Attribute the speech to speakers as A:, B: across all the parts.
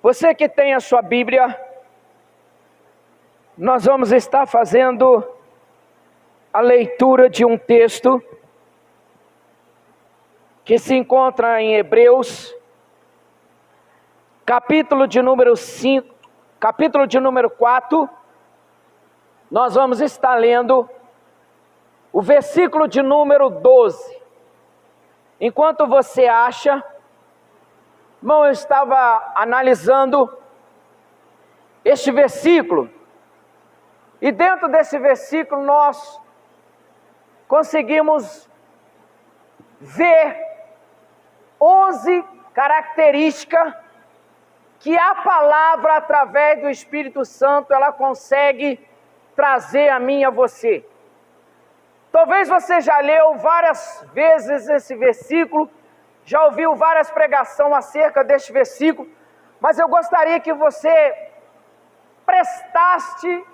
A: Você que tem a sua Bíblia, nós vamos estar fazendo a leitura de um texto que se encontra em Hebreus, capítulo de número 4. Nós vamos estar lendo o versículo de número 12. Enquanto você acha, irmão, eu estava analisando este versículo, e dentro desse versículo nós conseguimos ver 11 características que a palavra, através do Espírito Santo, ela consegue trazer a mim e a você. Talvez você já leu várias vezes esse versículo, já ouviu várias pregações acerca deste versículo, mas eu gostaria que você prestasse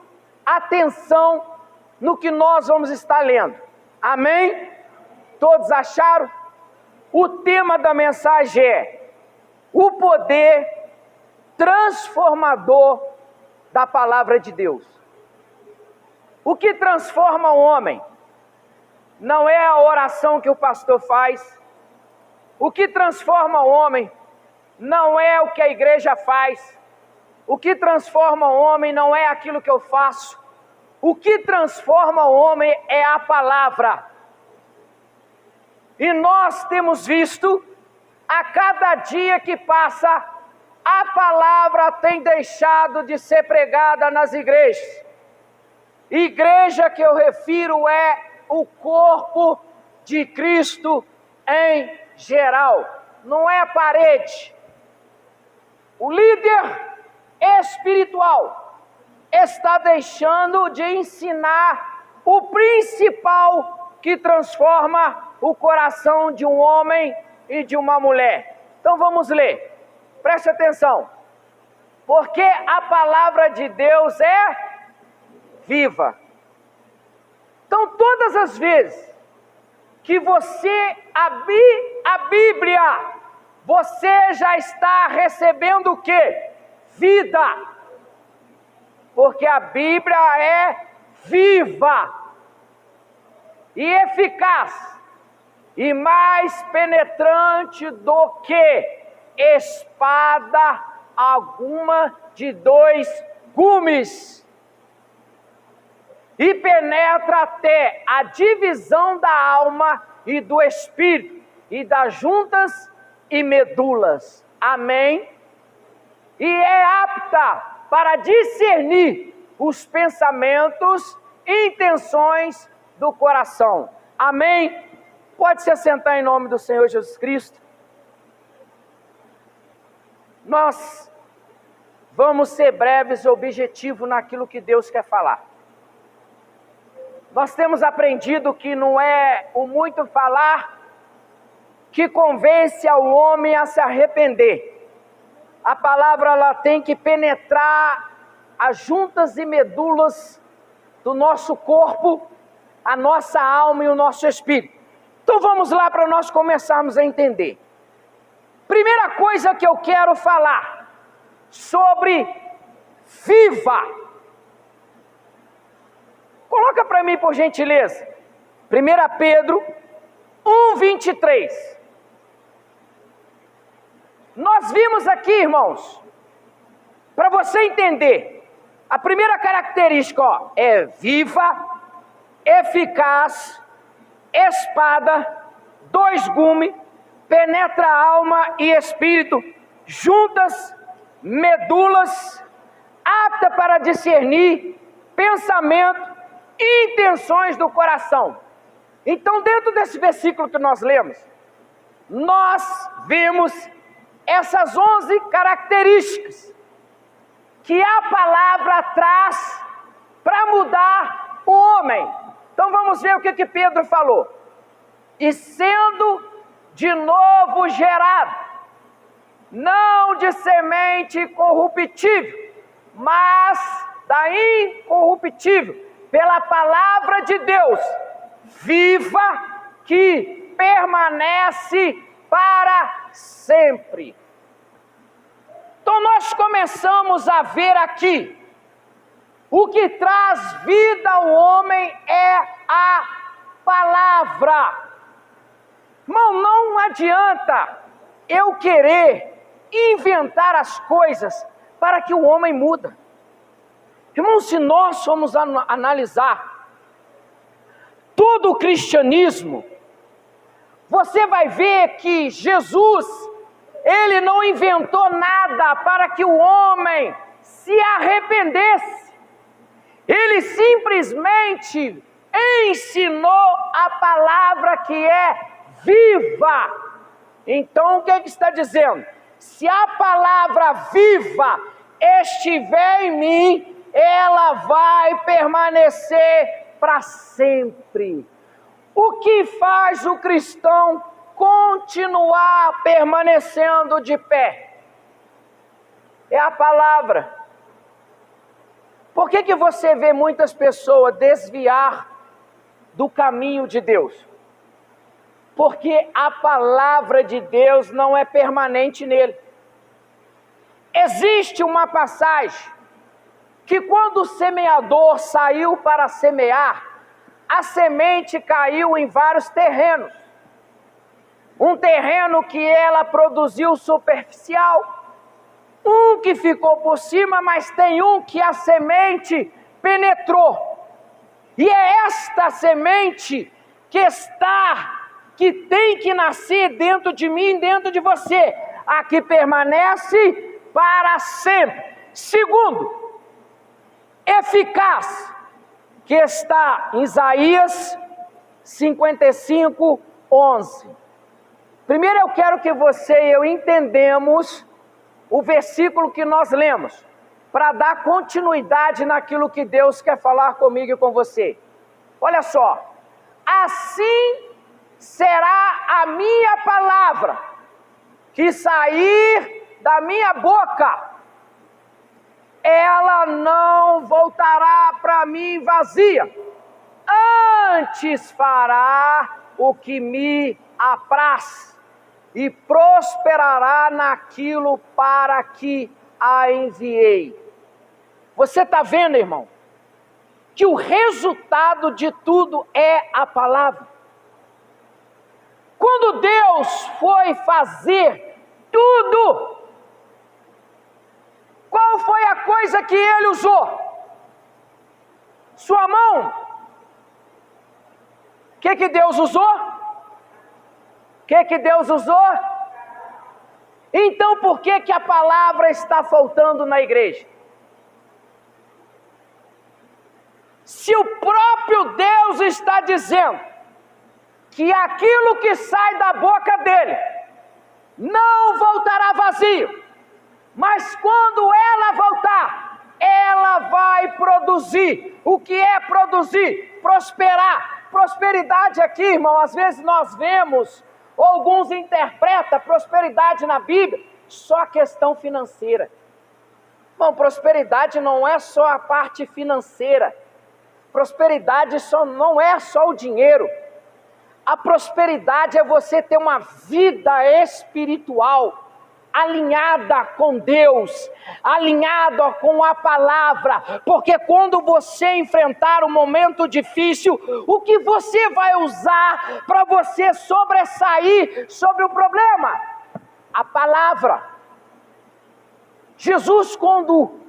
A: atenção no que nós vamos estar lendo. Amém? Todos acharam? O tema da mensagem é o poder transformador da palavra de Deus. O que transforma o homem não é a oração que o pastor faz. O que transforma o homem não é o que a igreja faz. O que transforma o homem não é aquilo que eu faço. O que transforma o homem é a palavra. E nós temos visto, a cada dia que passa, a palavra tem deixado de ser pregada nas igrejas. Igreja que eu refiro é o corpo de Cristo em geral, não é a parede. O líder espiritual está deixando de ensinar o principal que transforma o coração de um homem e de uma mulher. Então vamos ler, preste atenção, porque a palavra de Deus é viva. Então todas as vezes que você abrir a Bíblia, você já está recebendo o quê? Vida. Porque a Bíblia é viva e eficaz e mais penetrante do que espada alguma de 2 gumes. E penetra até a divisão da alma e do espírito, e das juntas e medulas. Amém? E é apta para discernir os pensamentos e intenções do coração. Amém? Pode se assentar em nome do Senhor Jesus Cristo. Nós vamos ser breves e objetivos naquilo que Deus quer falar. Nós temos aprendido que não é o muito falar que convence ao homem a se arrepender. A palavra ela tem que penetrar as juntas e medulas do nosso corpo, a nossa alma e o nosso espírito. Então vamos lá para nós começarmos a entender. Primeira coisa que eu quero falar sobre viva. Coloca para mim, por gentileza, 1 Pedro 1:23. Nós vimos aqui, irmãos, para você entender, a primeira característica é viva, eficaz, espada, 2 gumes, penetra alma e espírito, juntas, medulas, apta para discernir pensamento e intenções do coração. Então, dentro desse versículo que nós lemos, nós vemos essas 11 características que a palavra traz para mudar o homem. Então vamos ver o que Pedro falou. E sendo de novo gerado, não de semente corruptível, mas da incorruptível, pela palavra de Deus, viva, que permanece para sempre. Então nós começamos a ver aqui, o que traz vida ao homem é a palavra. Irmão, não adianta eu querer inventar as coisas para que o homem muda. Irmão, se nós formos analisar todo o cristianismo, você vai ver que Jesus, ele não inventou nada para que o homem se arrependesse. Ele simplesmente ensinou a palavra que é viva. Então o que está dizendo? Se a palavra viva estiver em mim, ela vai permanecer para sempre. O que faz o cristão continuar permanecendo de pé? É a palavra. Por que você vê muitas pessoas desviar do caminho de Deus? Porque a palavra de Deus não é permanente nele. Existe uma passagem que quando o semeador saiu para semear, a semente caiu em vários terrenos. Um terreno que ela produziu superficial, um que ficou por cima, mas tem um que a semente penetrou. E é esta semente que tem que nascer dentro de mim, dentro de você, a que permanece para sempre. Segundo, eficaz, que está em Isaías 55, 11. Primeiro eu quero que você e eu entendamos o versículo que nós lemos, para dar continuidade naquilo que Deus quer falar comigo e com você. Olha só, assim será a minha palavra que sair da minha boca, ela não voltará para mim vazia, antes fará o que me apraz e prosperará naquilo para que a enviei. Você está vendo, irmão, que o resultado de tudo é a palavra. Quando Deus foi fazer tudo, qual foi a coisa que Ele usou? Sua mão. O que Deus usou? O que Deus usou? Então por que a palavra está faltando na igreja? Se o próprio Deus está dizendo que aquilo que sai da boca dele não voltará vazio, mas quando ela voltar, ela vai produzir. O que é produzir? Prosperar. Prosperidade aqui, irmão, às vezes nós vemos, alguns interpretam prosperidade na Bíblia só a questão financeira. Bom, prosperidade não é só a parte financeira. Prosperidade não é só o dinheiro. A prosperidade é você ter uma vida espiritual alinhada com Deus, alinhada com a palavra, porque quando você enfrentar um momento difícil, o que você vai usar para você sobressair sobre o problema? A palavra. Jesus, quando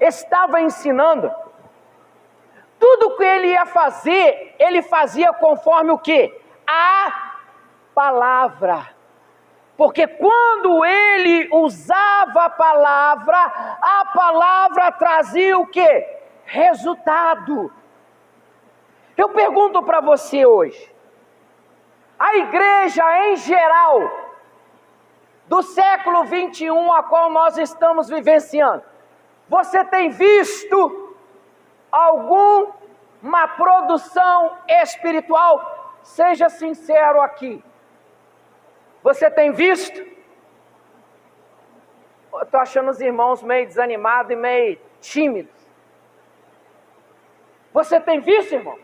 A: estava ensinando, tudo que ele ia fazer, ele fazia conforme o quê? A palavra. Porque quando ele usava a palavra trazia o quê? Resultado. Eu pergunto para você hoje, a igreja em geral, do século 21 a qual nós estamos vivenciando, você tem visto alguma produção espiritual? Seja sincero aqui. Você tem visto? Eu estou achando os irmãos meio desanimados e meio tímidos. Você tem visto, irmão?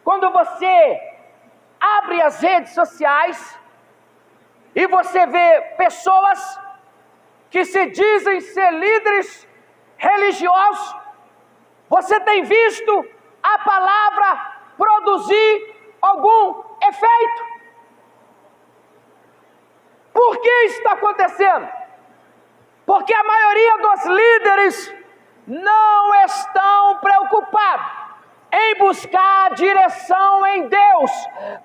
A: Quando você abre as redes sociais e você vê pessoas que se dizem ser líderes religiosos, você tem visto a palavra produzir algum efeito? Por que está acontecendo? Porque a maioria dos líderes não estão preocupados em buscar direção em Deus,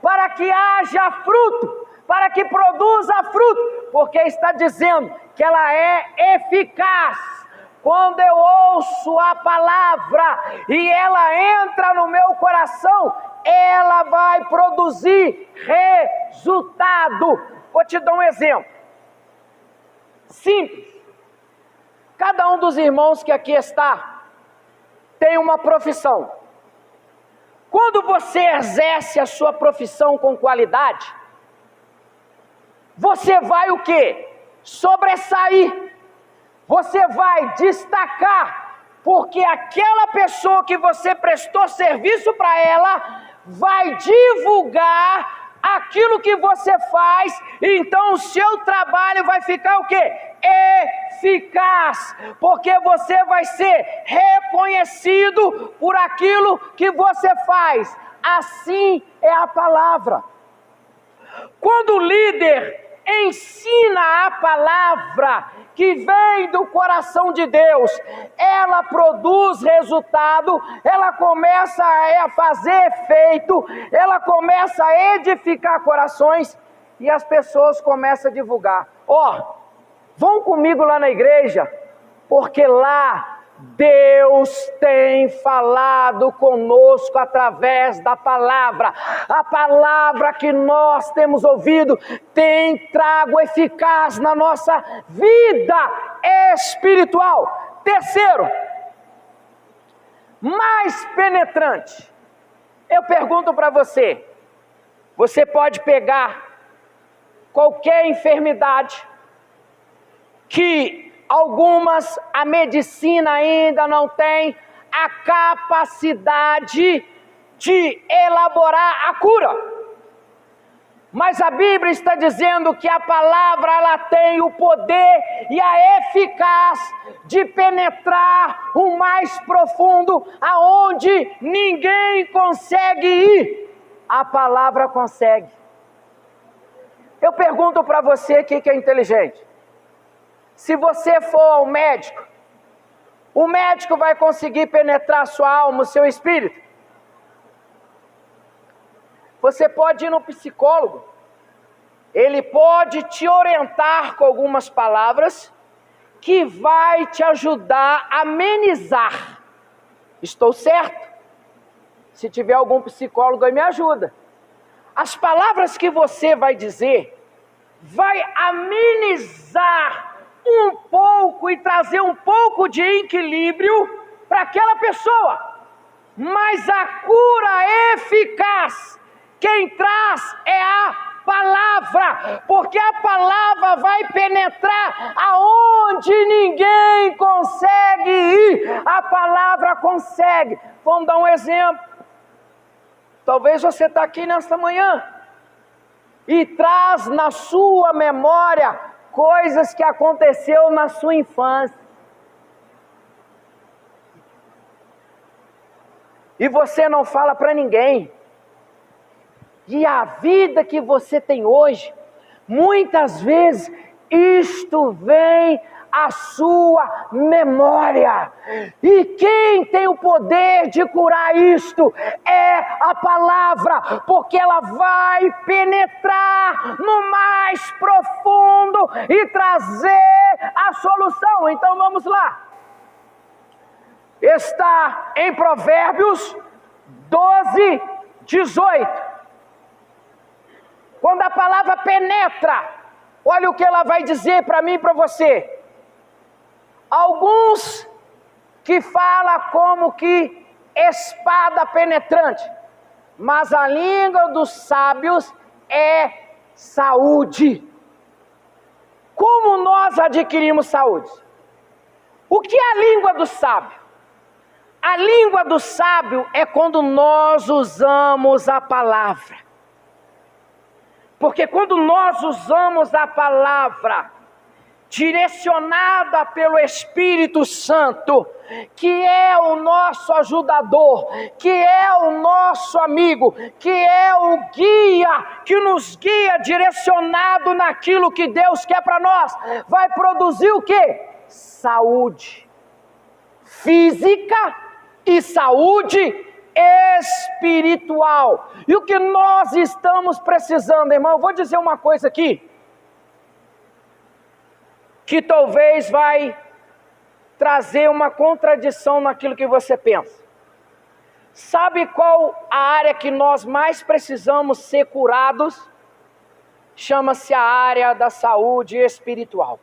A: para que haja fruto, para que produza fruto, porque está dizendo que ela é eficaz. Quando eu ouço a palavra e ela entra no meu coração, ela vai produzir resultado. Vou te dar um exemplo simples. Cada um dos irmãos que aqui está tem uma profissão. Quando você exerce a sua profissão com qualidade, você vai o quê? Sobressair. Você vai destacar, porque aquela pessoa que você prestou serviço para ela vai divulgar aquilo que você faz, então o seu trabalho vai ficar o quê? Eficaz, porque você vai ser reconhecido por aquilo que você faz. Assim é a palavra. Quando o líder ensina a palavra que vem do coração de Deus, ela produz resultado, ela começa a fazer efeito, ela começa a edificar corações e as pessoas começam a divulgar. Vão comigo lá na igreja, porque lá Deus tem falado conosco através da palavra. A palavra que nós temos ouvido tem trago eficaz na nossa vida espiritual. Terceiro, mais penetrante. Eu pergunto para você, você pode pegar qualquer enfermidade que algumas a medicina ainda não tem a capacidade de elaborar a cura. Mas a Bíblia está dizendo que a palavra ela tem o poder e a eficaz de penetrar o mais profundo, aonde ninguém consegue ir. A palavra consegue. Eu pergunto para você que é inteligente. Se você for ao médico, o médico vai conseguir penetrar a sua alma, o seu espírito? Você pode ir no psicólogo, ele pode te orientar com algumas palavras que vai te ajudar a amenizar. Estou certo? Se tiver algum psicólogo aí, me ajuda. As palavras que você vai dizer vai amenizar um pouco e trazer um pouco de equilíbrio para aquela pessoa. Mas a cura eficaz, quem traz é a palavra, porque a palavra vai penetrar aonde ninguém consegue ir. A palavra consegue. Vamos dar um exemplo. Talvez você está aqui nesta manhã e traz na sua memória coisas que aconteceu na sua infância. E você não fala para ninguém. E a vida que você tem hoje, muitas vezes, isto vem à sua memória. E quem tem o poder de curar isto é a palavra, porque ela vai penetrar no mais profundo e trazer a solução. Então vamos lá. Está em Provérbios 12, 18. Quando a palavra penetra, olha o que ela vai dizer para mim e para você. Alguns que falam como que espada penetrante, mas a língua dos sábios é saúde. Como nós adquirimos saúde? O que é a língua do sábio? A língua do sábio é quando nós usamos a palavra. Porque quando nós usamos a palavra, direcionada pelo Espírito Santo, que é o nosso ajudador, que é o nosso amigo, que é o guia, que nos guia direcionado naquilo que Deus quer para nós, vai produzir o quê? Saúde física e saúde espiritual. E o que nós estamos precisando, irmão, eu vou dizer uma coisa aqui, que talvez vai trazer uma contradição naquilo que você pensa. Sabe qual a área que nós mais precisamos ser curados? Chama-se a área da saúde espiritual.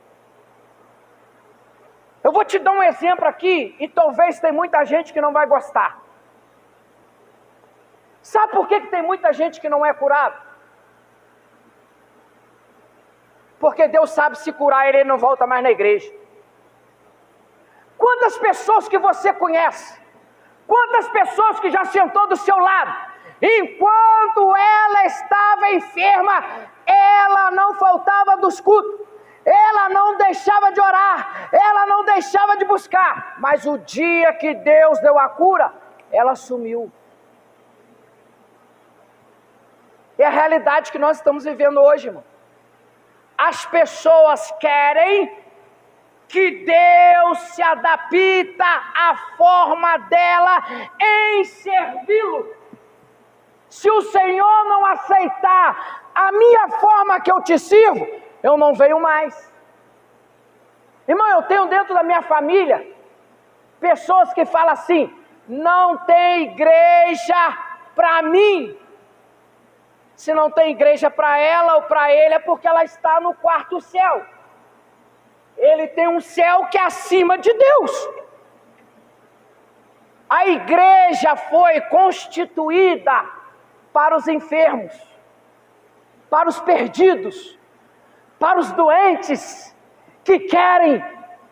A: Eu vou te dar um exemplo aqui, e talvez tem muita gente que não vai gostar. Sabe por que tem muita gente que não é curada? Porque Deus sabe se curar ele não volta mais na igreja. Quantas pessoas que você conhece, quantas pessoas que já sentou do seu lado, enquanto ela estava enferma, ela não faltava dos cultos, ela não deixava de orar, ela não deixava de buscar, mas o dia que Deus deu a cura, ela sumiu. É a realidade que nós estamos vivendo hoje, irmão. As pessoas querem que Deus se adapte à forma dela em servi-lo. Se o Senhor não aceitar a minha forma que eu te sirvo, eu não venho mais. Irmão, eu tenho dentro da minha família pessoas que falam assim: não tem igreja para mim. Se não tem igreja para ela ou para ele, é porque ela está no quarto céu. Ele tem um céu que é acima de Deus. A igreja foi constituída para os enfermos, para os perdidos, para os doentes que querem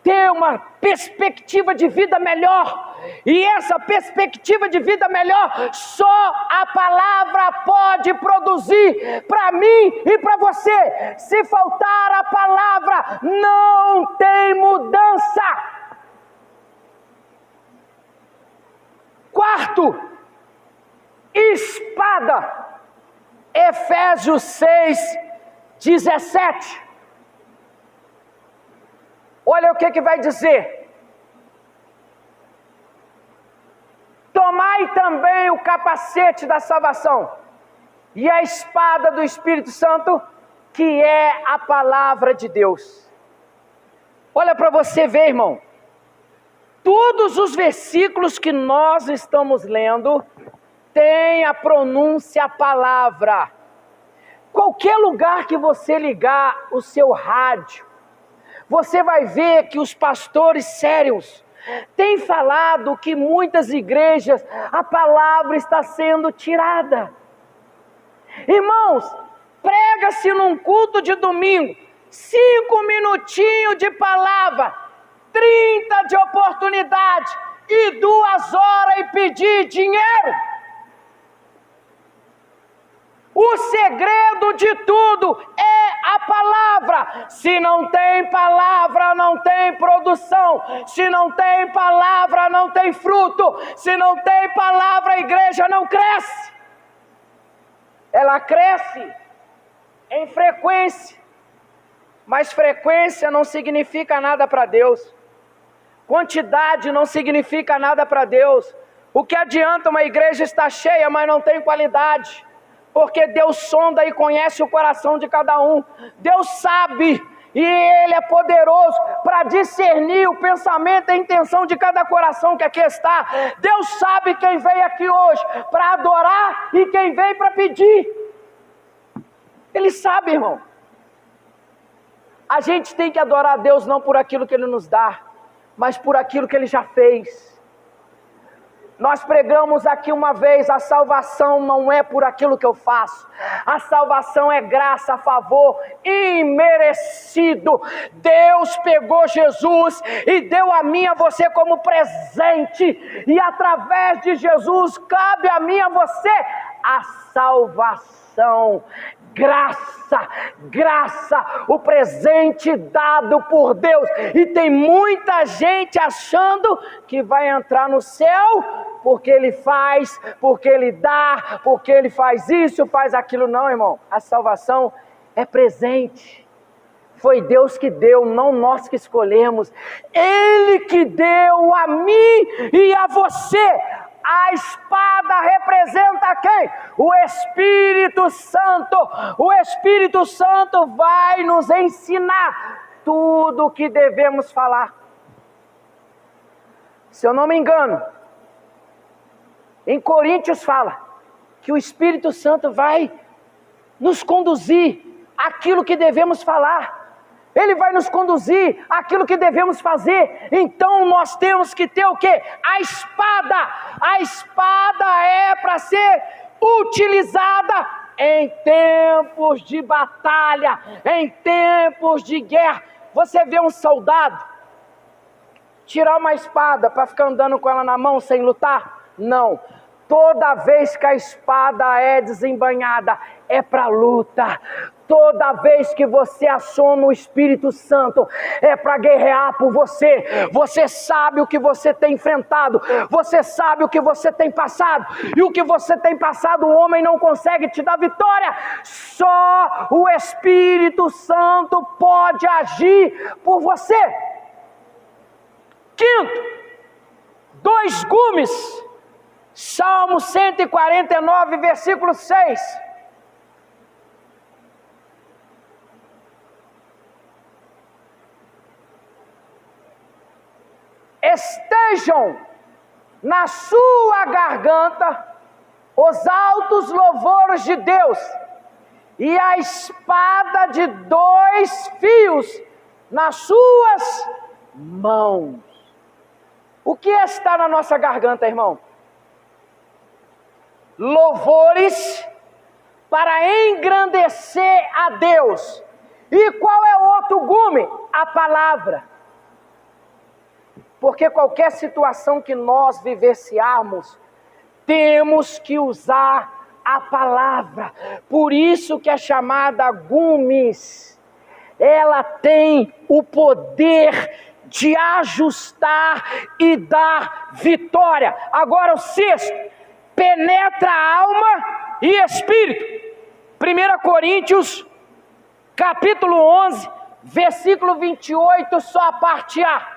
A: ter uma perspectiva de vida melhor. E essa perspectiva de vida melhor, só a palavra pode produzir para mim e para você. Se faltar a palavra, não tem mudança. Quarto, espada. Efésios 6:17. Olha o que vai dizer. Tomai também o capacete da salvação e a espada do Espírito Santo, que é a palavra de Deus. Olha para você ver, irmão. Todos os versículos que nós estamos lendo tem a pronúncia palavra. Qualquer lugar que você ligar o seu rádio, você vai ver que os pastores sérios têm falado que muitas igrejas a palavra está sendo tirada. Irmãos, prega-se num culto de domingo, 5 minutinhos de palavra, 30 de oportunidade e 2 horas e pedir dinheiro. O segredo de tudo é a palavra. Se não tem palavra, não tem produção. Se não tem palavra, não tem fruto. Se não tem palavra, a igreja não cresce. Ela cresce em frequência, mas frequência não significa nada para Deus. Quantidade não significa nada para Deus. O que adianta uma igreja estar cheia, mas não tem qualidade? Porque Deus sonda e conhece o coração de cada um. Deus sabe, e Ele é poderoso para discernir o pensamento e a intenção de cada coração que aqui está. Deus sabe quem veio aqui hoje para adorar e quem veio para pedir. Ele sabe, irmão. A gente tem que adorar a Deus não por aquilo que Ele nos dá, mas por aquilo que Ele já fez. Nós pregamos aqui uma vez, a salvação não é por aquilo que eu faço. A salvação é graça, favor imerecido. Deus pegou Jesus e deu a mim e a você como presente. E através de Jesus cabe a mim e a você a salvação graça, graça, o presente dado por Deus. E tem muita gente achando que vai entrar no céu porque ele faz, porque ele dá, porque ele faz isso, faz aquilo. Não, irmão, a salvação é presente. Foi Deus que deu, não nós que escolhemos. Ele que deu a mim e a você. A espada representa quem? O Espírito Santo. O Espírito Santo vai nos ensinar tudo o que devemos falar. Se eu não me engano, em Coríntios fala que o Espírito Santo vai nos conduzir àquilo que devemos falar. Ele vai nos conduzir àquilo que devemos fazer. Então nós temos que ter o quê? A espada. A espada é para ser utilizada em tempos de batalha, em tempos de guerra. Você vê um soldado tirar uma espada para ficar andando com ela na mão sem lutar? Não. Toda vez que a espada é desembainhada, é para luta. Toda vez que você aciona o Espírito Santo, é para guerrear por você. Você sabe o que você tem enfrentado, você sabe o que você tem passado, e o que você tem passado o homem não consegue te dar vitória. Só o Espírito Santo pode agir por você. Quinto, 2 gumes. Salmo 149, versículo 6. Estejam na sua garganta os altos louvores de Deus, e a espada de 2 fios nas suas mãos. O que está na nossa garganta, irmão? Louvores para engrandecer a Deus. E qual é o outro gume? A palavra. Porque qualquer situação que nós vivenciarmos, temos que usar a palavra. Por isso que é chamada gumes. Ela tem o poder de ajustar e dar vitória. Agora o 6º, penetra a alma e espírito. 1 Coríntios, capítulo 11, versículo 28, só a parte A.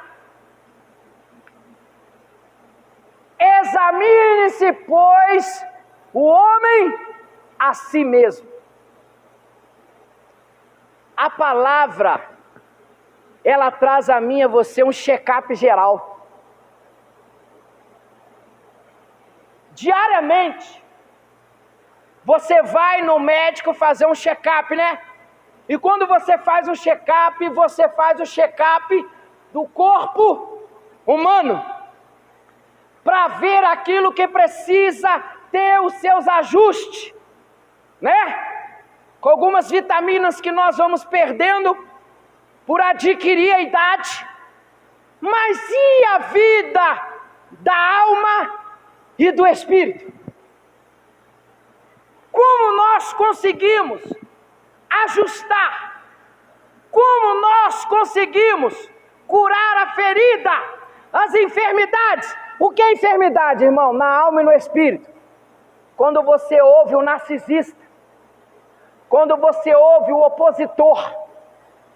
A: Examine-se, pois, o homem a si mesmo. A palavra, ela traz a mim e a você um check-up geral. Diariamente, você vai no médico fazer um check-up, né? E quando você faz um check-up, você faz o check-up do corpo humano, para ver aquilo que precisa ter os seus ajustes, né? Com algumas vitaminas que nós vamos perdendo por adquirir a idade. Mas e a vida da alma e do espírito? Como nós conseguimos ajustar? Como nós conseguimos curar a ferida, as enfermidades? O que é enfermidade, irmão? Na alma e no espírito. Quando você ouve o narcisista, quando você ouve o opositor,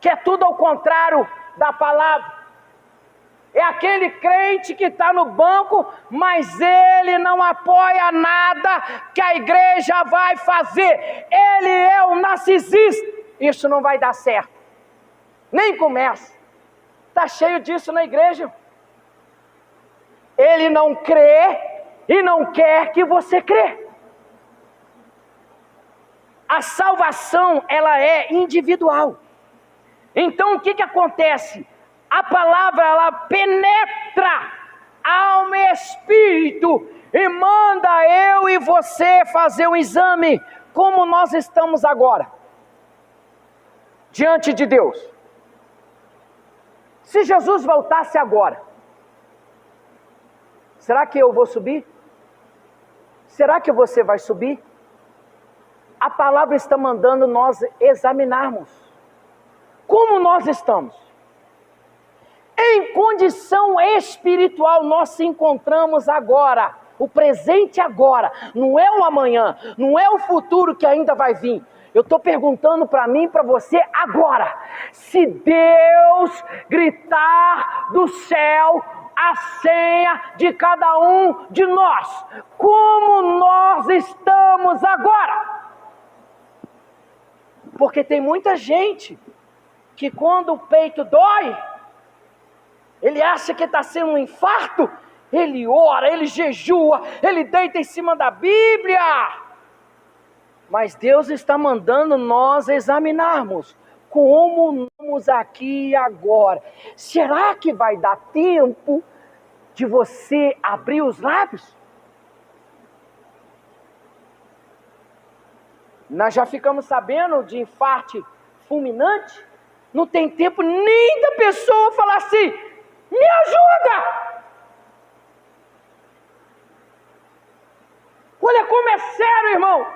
A: que é tudo ao contrário da palavra. É aquele crente que está no banco, mas ele não apoia nada que a igreja vai fazer. Ele é um narcisista. Isso não vai dar certo. Nem começa. Está cheio disso na igreja. Ele não crê e não quer que você crê. A salvação, ela é individual. Então o que acontece? A palavra, ela penetra alma e espírito e manda eu e você fazer um exame. Como nós estamos agora diante de Deus? Se Jesus voltasse agora, será que eu vou subir? Será que você vai subir? a palavra está mandando nós examinarmos como nós estamos. Em condição espiritual nós se encontramos agora, o presente agora, não é o amanhã, não é o futuro que ainda vai vir. Eu estou perguntando para mim e para você agora, se Deus gritar do céu a senha de cada um de nós, como nós estamos agora? Porque tem muita gente que quando o peito dói, ele acha que está sendo um infarto, ele ora, ele jejua, ele deita em cima da Bíblia. Mas Deus está mandando nós examinarmos como estamos aqui e agora. Será que vai dar tempo de você abrir os lábios? Nós já ficamos sabendo de infarto fulminante. Não tem tempo nem da pessoa falar assim: me ajuda! Olha como é sério, irmão.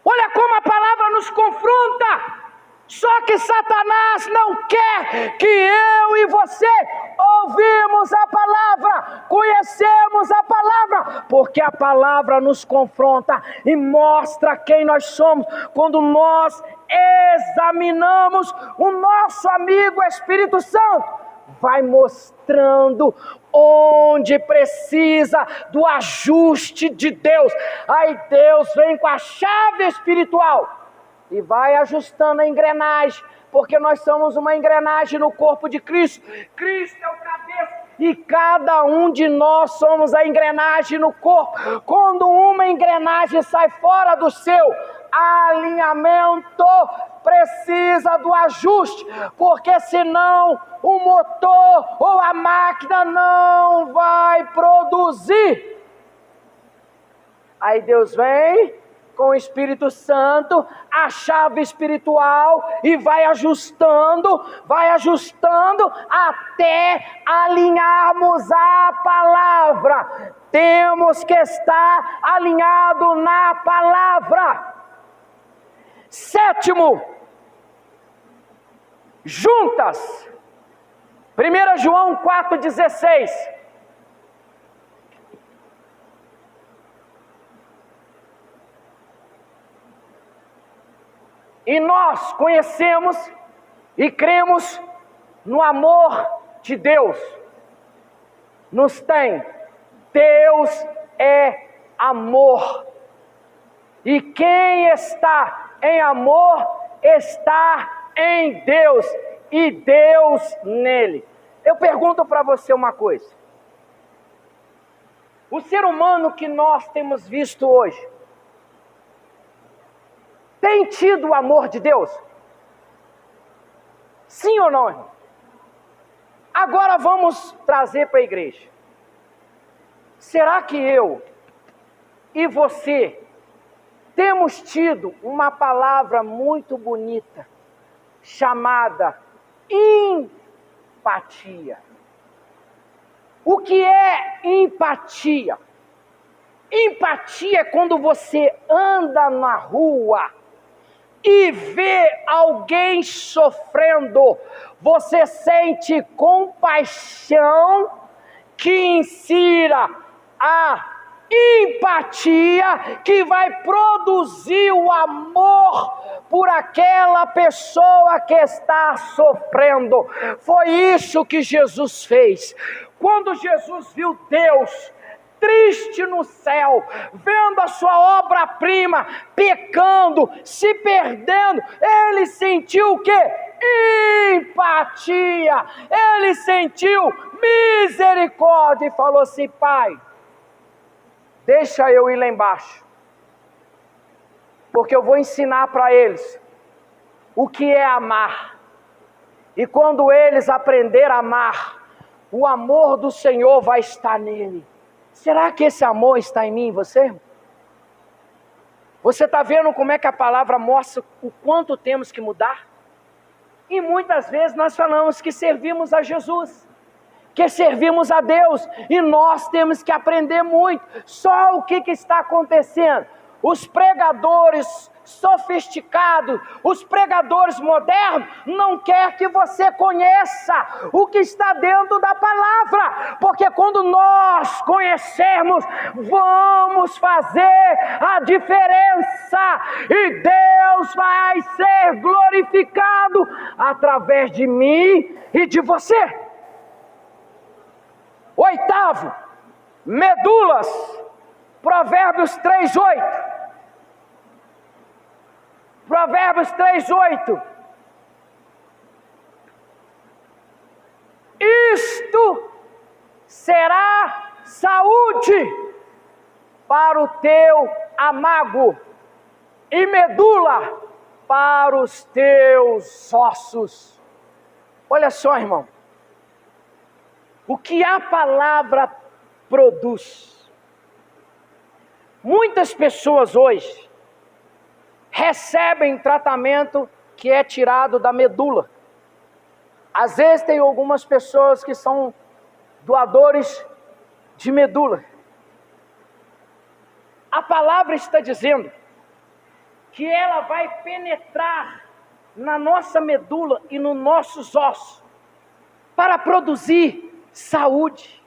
A: Olha como a palavra nos confronta. Só que Satanás não quer que eu e você ouvimos a palavra, conhecemos a palavra, porque a palavra nos confronta e mostra quem nós somos. Quando nós examinamos o nosso amigo Espírito Santo, vai mostrando onde precisa do ajuste de Deus. Aí Deus vem com a chave espiritual e vai ajustando a engrenagem, porque nós somos uma engrenagem no corpo de Cristo. Cristo é o cabeça e cada um de nós somos a engrenagem no corpo. Quando uma engrenagem sai fora do seu alinhamento, precisa do ajuste, porque senão o motor ou a máquina não vai produzir. Aí Deus vem com o Espírito Santo, a chave espiritual, e vai ajustando até alinharmos a palavra. Temos que estar alinhado na palavra. Sétimo, juntas. 1 João 4,16. E nós conhecemos e cremos no amor de Deus. Nos tem. Deus é amor. E quem está em amor está em Deus e Deus nele. Eu pergunto para você uma coisa. O ser humano que nós temos visto hoje tem tido o amor de Deus? Sim ou não, irmão? Agora vamos trazer para a igreja. Será que eu e você temos tido uma palavra muito bonita, chamada empatia? O que é empatia? Empatia é quando você anda na rua e vê alguém sofrendo, você sente compaixão que insira a empatia, que vai produzir o amor por aquela pessoa que está sofrendo. Foi isso que Jesus fez. Quando Jesus viu Deus triste no céu, vendo a sua obra-prima pecando, se perdendo, ele sentiu o quê? Empatia. Ele sentiu misericórdia e falou assim: Pai, deixa eu ir lá embaixo, porque eu vou ensinar para eles o que é amar. E quando eles aprenderem a amar, o amor do Senhor vai estar nele. Será que esse amor está em mim e você? Você está vendo como é que a palavra mostra o quanto temos que mudar? E muitas vezes nós falamos que servimos a Jesus, que servimos a Deus, e nós temos que aprender muito. Só o que está acontecendo? Os pregadores sofisticados, os pregadores modernos, não quer que você conheça o que está dentro da palavra, porque quando nós conhecermos, vamos fazer a diferença, e Deus vai ser glorificado através de mim e de você. Oitavo, medulas, Provérbios 3:8. Provérbios 3:8. Isto será saúde para o teu amago e medula para os teus ossos. Olha só, irmão, o que a palavra produz. Muitas pessoas hoje recebem tratamento que é tirado da medula. Às vezes tem algumas pessoas que são doadores de medula. A palavra está dizendo que ela vai penetrar na nossa medula e nos nossos ossos para produzir saúde.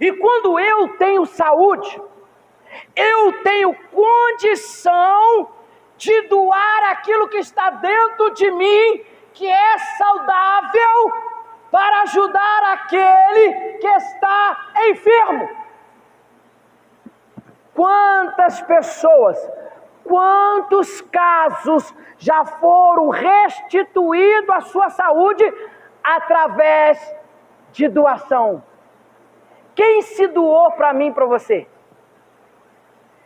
A: E quando eu tenho saúde, eu tenho condição de doar aquilo que está dentro de mim, que é saudável, para ajudar aquele que está enfermo. Quantas pessoas, quantos casos já foram restituídos à sua saúde através de doação? Quem se doou para mim e para você?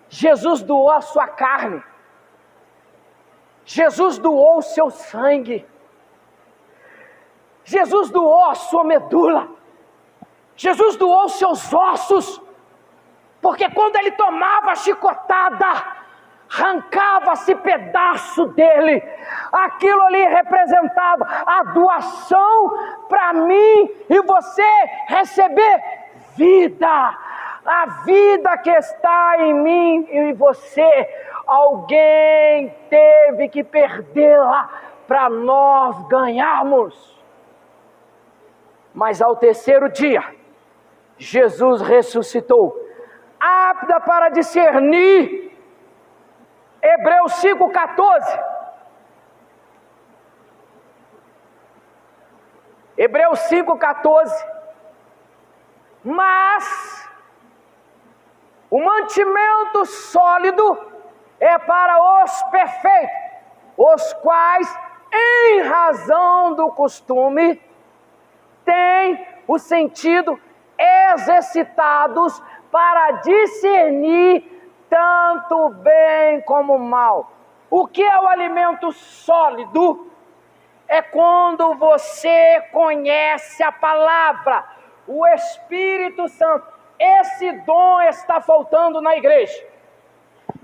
A: Jesus doou a sua carne. Jesus doou o seu sangue. Jesus doou a sua medula. Jesus doou os seus ossos. Porque quando ele tomava a chicotada, arrancava-se pedaço dele. Aquilo ali representava a doação para mim e você receber vida. A vida que está em mim e em você, alguém teve que perdê-la para nós ganharmos. Mas ao terceiro dia, Jesus ressuscitou, apta para discernir. Hebreus 5,14. Hebreus 5,14. Mas o mantimento sólido é para os perfeitos, os quais, em razão do costume, têm o sentido exercitados para discernir tanto o bem como o mal. O que é o alimento sólido? É quando você conhece a palavra, o Espírito Santo. Esse dom está faltando na igreja.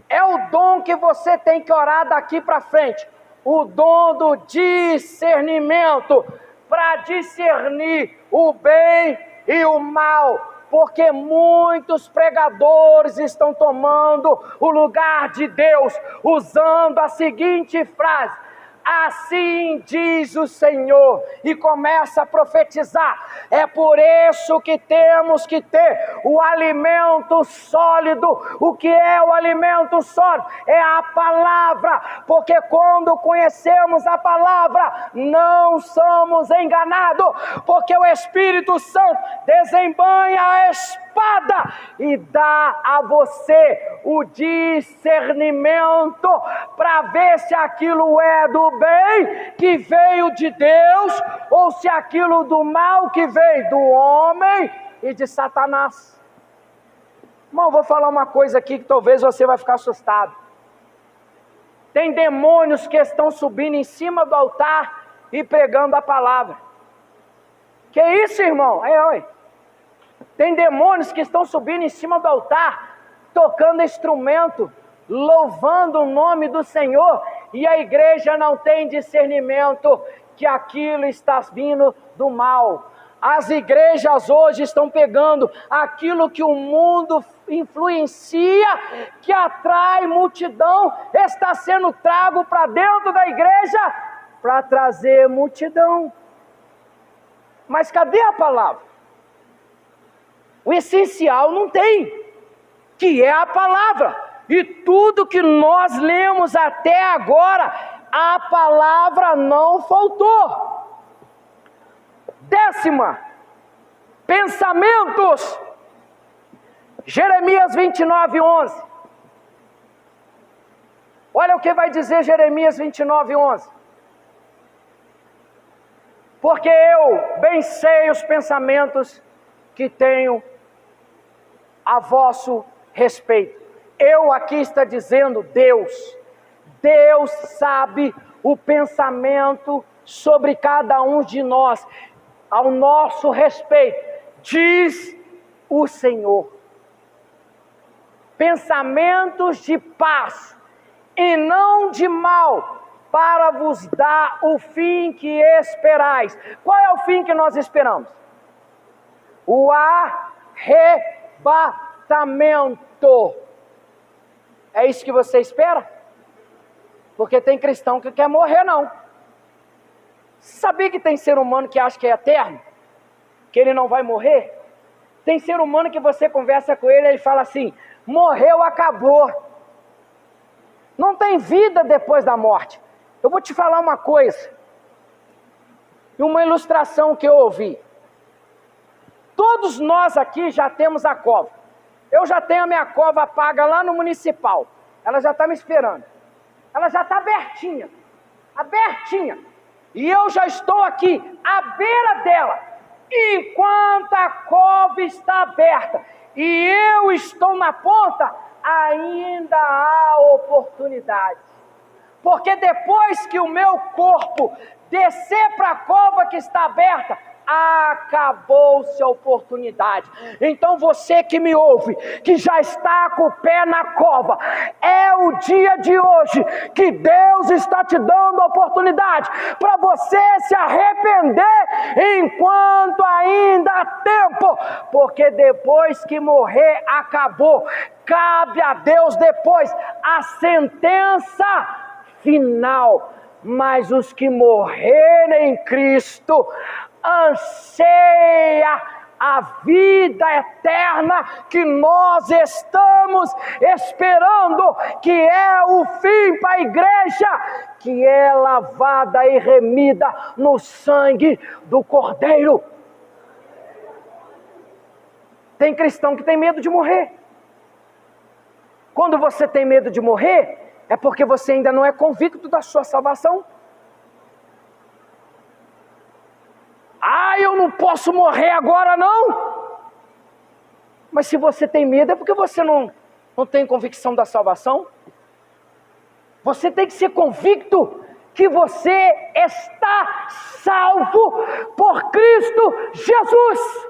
A: É o dom que você tem que orar daqui para frente. O dom do discernimento, para discernir o bem e o mal. Porque muitos pregadores estão tomando o lugar de Deus, usando a seguinte frase: assim diz o Senhor, e começa a profetizar. É por isso que temos que ter o alimento sólido. O que é o alimento sólido? É a palavra, porque quando conhecemos a palavra, não somos enganados, porque o Espírito Santo desembanha a espada e dá a você o discernimento para ver se aquilo é do bem que veio de Deus ou se aquilo do mal que veio do homem e de Satanás. Irmão, vou falar uma coisa aqui que talvez você vai ficar assustado. Tem demônios que estão subindo em cima do altar e pregando a palavra. Que isso, irmão? Tem demônios que estão subindo em cima do altar, tocando instrumento, louvando o nome do Senhor, e a igreja não tem discernimento que aquilo está vindo do mal. As igrejas hoje estão pegando aquilo que o mundo influencia, que atrai multidão, está sendo trago para dentro da igreja para trazer multidão. Mas cadê a palavra? O essencial não tem, que é a palavra. E tudo que nós lemos até agora, a palavra não faltou. 10ª, pensamentos. Jeremias 29:11. Olha o que vai dizer Jeremias 29:11. Porque eu bem sei os pensamentos que tenho a vosso respeito. Eu aqui está dizendo Deus. Deus sabe o pensamento sobre cada um de nós, ao nosso respeito, diz o Senhor. Pensamentos de paz e não de mal, para vos dar o fim que esperais. Qual é o fim que nós esperamos? O arrebatamento. É isso que você espera? Porque tem cristão que quer morrer, não. Sabia que tem ser humano que acha que é eterno? Que ele não vai morrer? Tem ser humano que você conversa com ele e fala assim: morreu, acabou. Não tem vida depois da morte. Eu vou te falar uma coisa. Uma ilustração que eu ouvi. Todos nós aqui já temos a cova. Eu já tenho a minha cova paga lá no municipal. Ela já está me esperando. Ela já está abertinha. Abertinha. E eu já estou aqui, à beira dela. Enquanto a cova está aberta e eu estou na ponta, ainda há oportunidade. Porque depois que o meu corpo descer para a cova que está aberta, acabou-se a oportunidade. Então você que me ouve, que já está com o pé na cova, é o dia de hoje que Deus está te dando a oportunidade para você se arrepender enquanto ainda há tempo, porque depois que morrer, acabou. Cabe a Deus depois a sentença final. Mas os que morrerem em Cristo anseia a vida eterna que nós estamos esperando, que é o fim para a igreja, que é lavada e remida no sangue do Cordeiro. Tem cristão que tem medo de morrer. Quando você tem medo de morrer, é porque você ainda não é convicto da sua salvação. Eu não posso morrer agora não. Mas se você tem medo, é porque você não tem convicção da salvação. Você tem que ser convicto que você está salvo por Cristo Jesus.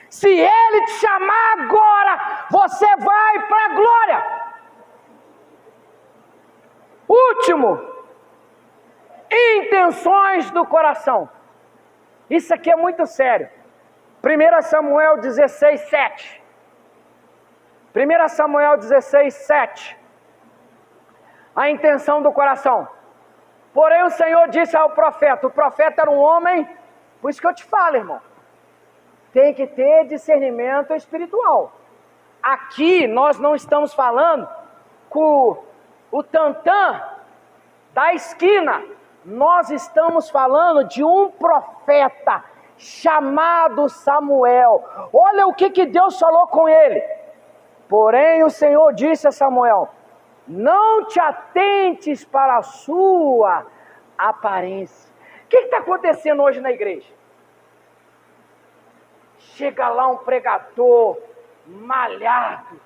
A: Se Ele te chamar agora, você vai para a glória. Último, intenções do coração. Isso aqui é muito sério. 1 Samuel 16:7. 1 Samuel 16:7. A intenção do coração. Porém o Senhor disse ao profeta. O profeta era um homem. Por isso que eu te falo, irmão. Tem que ter discernimento espiritual. Aqui nós não estamos falando com o tantã da esquina. Nós estamos falando de um profeta chamado Samuel. Olha o que Deus falou com ele. Porém o Senhor disse a Samuel: não te atentes para a sua aparência. O que está acontecendo hoje na igreja? Chega lá um pregador malhado,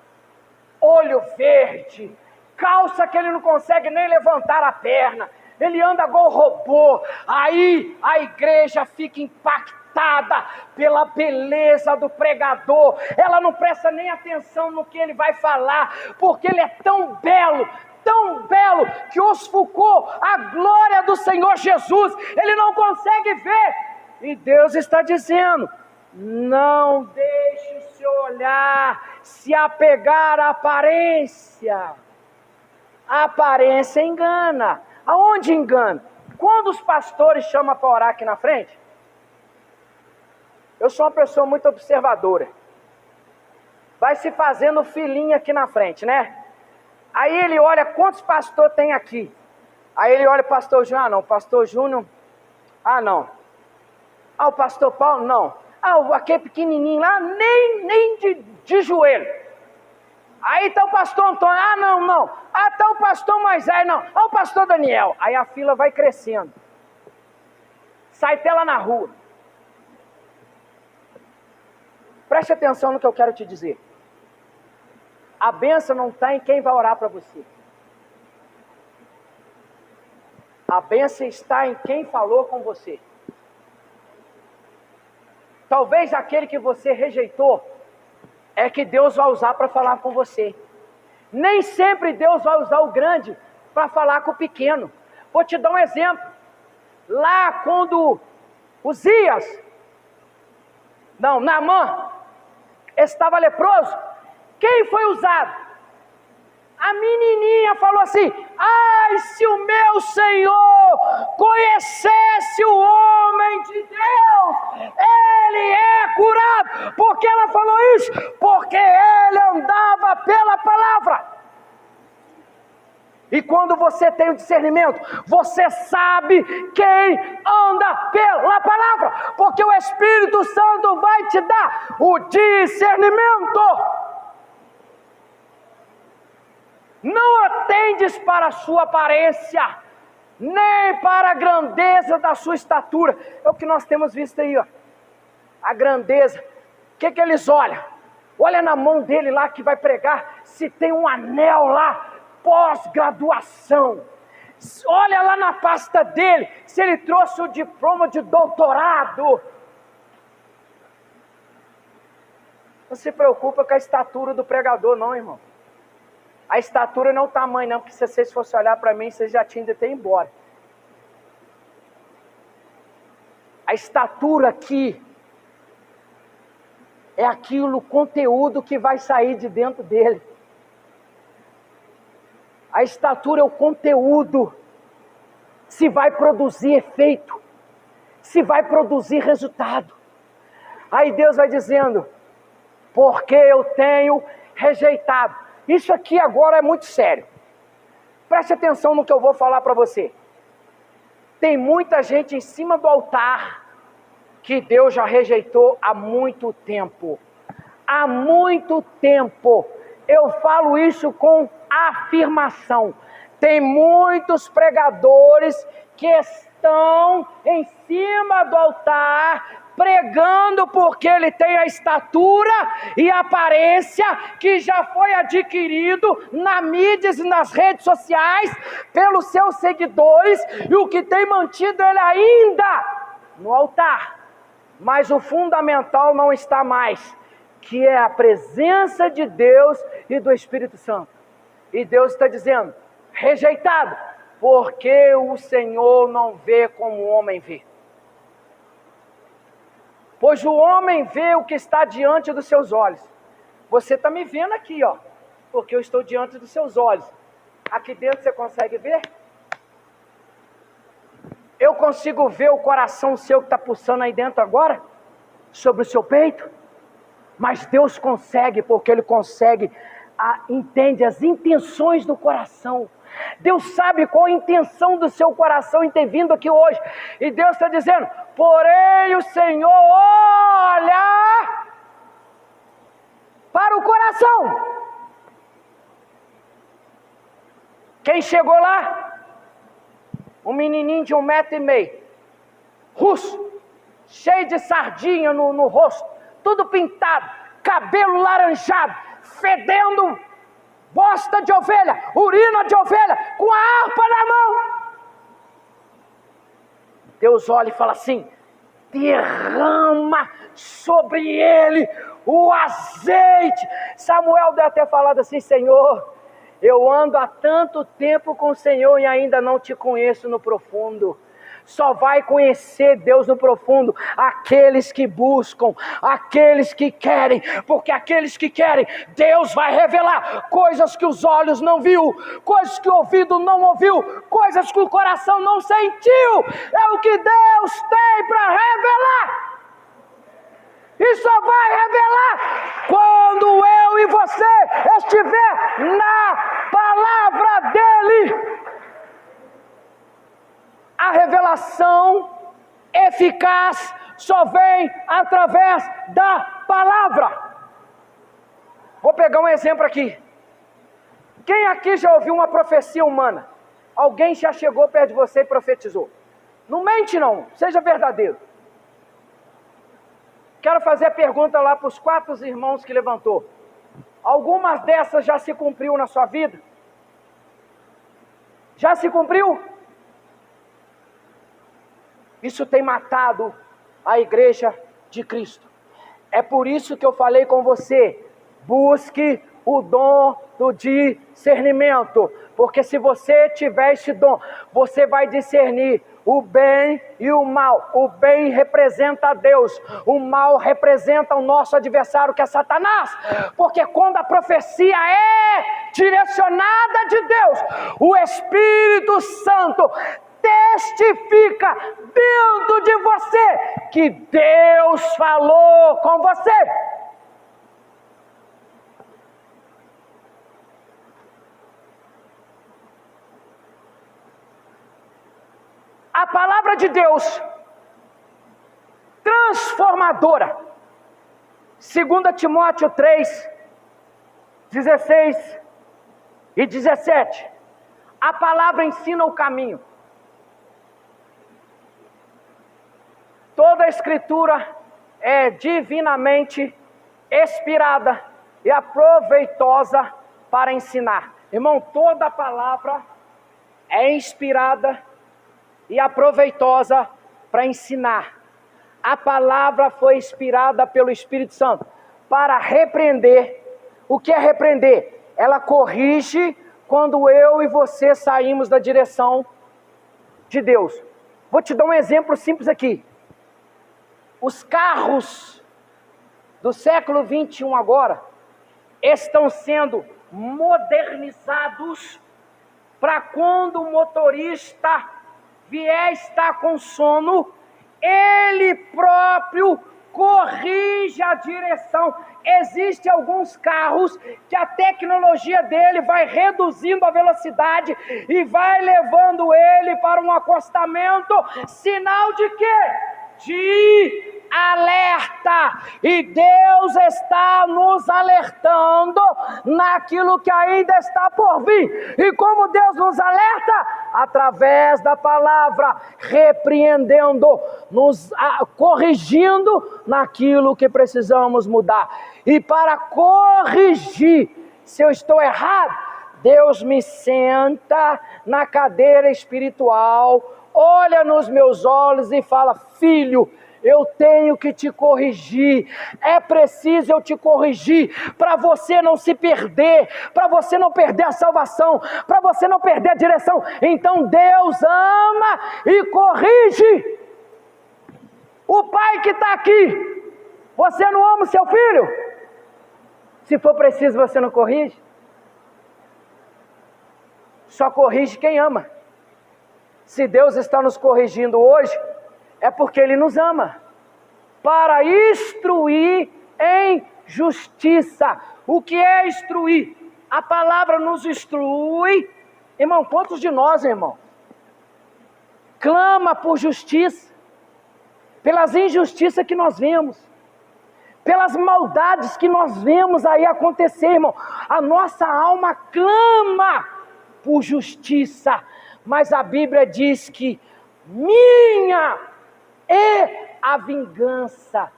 A: olho verde, calça que ele não consegue nem levantar a perna, ele anda igual robô. Aí a igreja fica impactada pela beleza do pregador, ela não presta nem atenção no que ele vai falar, porque ele é tão belo, que ofuscou a glória do Senhor Jesus, ele não consegue ver. E Deus está dizendo: não deixe o seu olhar se apegar à aparência. A aparência engana. Aonde engana? Quando os pastores chamam para orar aqui na frente, eu sou uma pessoa muito observadora. Vai se fazendo filinha aqui na frente, né? Aí ele olha quantos pastores tem aqui. Aí ele olha o pastor Júnior, não, o pastor Júnior, não. O pastor Paulo, não. Aquele pequenininho lá, nem de joelho. Aí está o pastor Antônio, não. Está o pastor Moisés, não. O pastor Daniel. Aí a fila vai crescendo. Sai até lá na rua. Preste atenção no que eu quero te dizer. A bênção não está em quem vai orar para você. A bênção está em quem falou com você. Talvez aquele que você rejeitou é que Deus vai usar para falar com você. Nem sempre Deus vai usar o grande para falar com o pequeno. Vou te dar um exemplo. Lá quando Naamã estava leproso, quem foi usado? A menininha falou assim: se o meu Senhor conhecesse o homem de Deus, ele é curado. Por que ela falou isso? Porque ele andava pela palavra. E quando você tem o discernimento, você sabe quem anda pela palavra, porque o Espírito Santo vai te dar o discernimento. Não atendes para a sua aparência, nem para a grandeza da sua estatura. É o que nós temos visto aí, ó. A grandeza. O que eles olham? Olha na mão dele lá que vai pregar, se tem um anel lá, pós-graduação. Olha lá na pasta dele, se ele trouxe o diploma de doutorado. Não se preocupa com a estatura do pregador não, irmão. A estatura não é o tamanho não, porque se vocês fossem olhar para mim, vocês já tinham de ter ido embora. A estatura aqui é aquilo, o conteúdo que vai sair de dentro dele. A estatura é o conteúdo, se vai produzir efeito, se vai produzir resultado. Aí Deus vai dizendo, porque eu tenho rejeitado. Isso aqui agora é muito sério. Preste atenção no que eu vou falar para você. Tem muita gente em cima do altar que Deus já rejeitou há muito tempo. Há muito tempo. Eu falo isso com afirmação. Tem muitos pregadores que estão em cima do altar pregando porque ele tem a estatura e a aparência que já foi adquirido na mídias e nas redes sociais pelos seus seguidores, e o que tem mantido ele ainda no altar. Mas o fundamental não está mais, que é a presença de Deus e do Espírito Santo. E Deus está dizendo, rejeitado, porque o Senhor não vê como o homem vê. Pois o homem vê o que está diante dos seus olhos. Você está me vendo aqui, ó, porque eu estou diante dos seus olhos. Aqui dentro você consegue ver? Eu consigo ver o coração seu que está pulsando aí dentro agora? Sobre o seu peito? Mas Deus consegue, porque Ele consegue, entende as intenções do coração. Deus sabe qual a intenção do seu coração em ter vindo aqui hoje. E Deus está dizendo, porém o Senhor olha para o coração. Quem chegou lá? Um menininho de 1,5 m, russo, cheio de sardinha no rosto, tudo pintado, cabelo laranjado, fedendo bosta de ovelha, urina de ovelha, com a harpa na mão. Deus olha e fala assim, derrama sobre ele o azeite. Samuel deve ter falado assim, Senhor, eu ando há tanto tempo com o Senhor e ainda não te conheço no profundo. Só vai conhecer Deus no profundo aqueles que buscam, aqueles que querem, porque aqueles que querem, Deus vai revelar coisas que os olhos não viu, coisas que o ouvido não ouviu, coisas que o coração não sentiu. É o que Deus tem para revelar. E só vai revelar quando eu e você estiver na palavra dele. A revelação eficaz só vem através da palavra. Vou pegar um exemplo aqui. Quem aqui já ouviu uma profecia humana? Alguém já chegou perto de você e profetizou? Não mente não, seja verdadeiro. Quero fazer a pergunta lá para os 4 irmãos que levantou. Algumas dessas já se cumpriu na sua vida? Já se cumpriu? Isso tem matado a igreja de Cristo. É por isso que eu falei com você, busque o dom do discernimento, porque se você tiver esse dom, você vai discernir o bem e o mal. O bem representa Deus, o mal representa o nosso adversário, que é Satanás, porque quando a profecia é direcionada de Deus, o Espírito Santo testifica dentro de você que Deus falou com você. A palavra de Deus, transformadora. 2 Timóteo 3, 16 e 17. A palavra ensina o caminho. Toda a escritura é divinamente inspirada e aproveitosa para ensinar. Irmão, toda a palavra é inspirada e aproveitosa para ensinar. A palavra foi inspirada pelo Espírito Santo para repreender. O que é repreender? Ela corrige quando eu e você saímos da direção de Deus. Vou te dar um exemplo simples aqui. Os carros do século 21 agora estão sendo modernizados para quando o motorista vier estar com sono, ele próprio corrige a direção. Existem alguns carros que a tecnologia dele vai reduzindo a velocidade e vai levando ele para um acostamento, sinal de quê? De alerta. E Deus está nos alertando naquilo que ainda está por vir. E como Deus nos alerta? Através da palavra, repreendendo, nos corrigindo naquilo que precisamos mudar. E para corrigir, se eu estou errado, Deus me senta na cadeira espiritual, olha nos meus olhos e fala: filho, eu tenho que te corrigir, é preciso eu te corrigir, para você não se perder, para você não perder a salvação, para você não perder a direção. Então Deus ama e corrige. O pai que está aqui, você não ama o seu filho? Se for preciso, você não corrige? Só corrige quem ama. Se Deus está nos corrigindo hoje, é porque Ele nos ama, para instruir em justiça. O que é instruir? A palavra nos instrui. Irmão, quantos de nós, irmão, clama por justiça, pelas injustiças que nós vemos, pelas maldades que nós vemos aí acontecer, irmão? A nossa alma clama por justiça, mas a Bíblia diz que minha é a vingança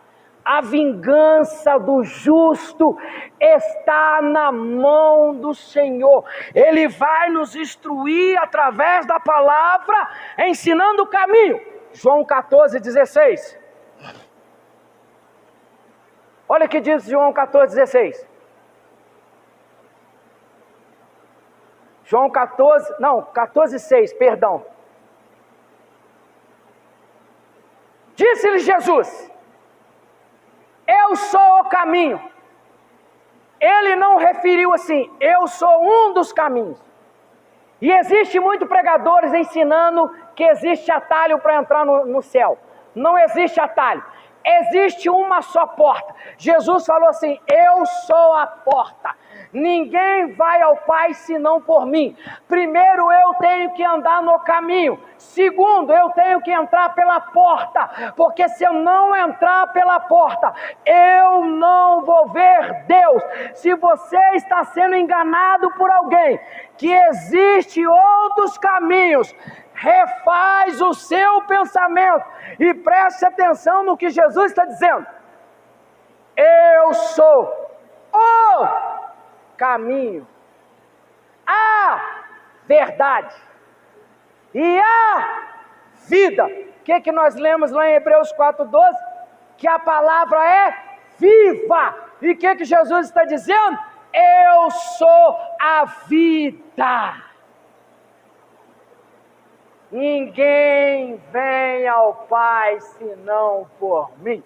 A: do justo está na mão do Senhor. Ele vai nos instruir através da palavra, ensinando o caminho. João 14, 16. Olha o que diz João 14, 16. João 14, 6, perdão. Disse-lhe Jesus: eu sou o caminho. Ele não referiu assim, eu sou um dos caminhos. E existe muitos pregadores ensinando que existe atalho para entrar no céu. Não existe atalho. Existe uma só porta. Jesus falou assim: eu sou a porta. Ninguém vai ao Pai senão por mim. Primeiro, eu tenho que andar no caminho. Segundo, eu tenho que entrar pela porta. Porque se eu não entrar pela porta, eu não vou ver Deus. Se você está sendo enganado por alguém, que existe outros caminhos, refaz o seu pensamento e preste atenção no que Jesus está dizendo. Eu sou o caminho, a verdade e a vida. O que nós lemos lá em Hebreus 4:12? Que a palavra é viva. E o que Jesus está dizendo? Eu sou a vida. Ninguém vem ao Pai senão por mim.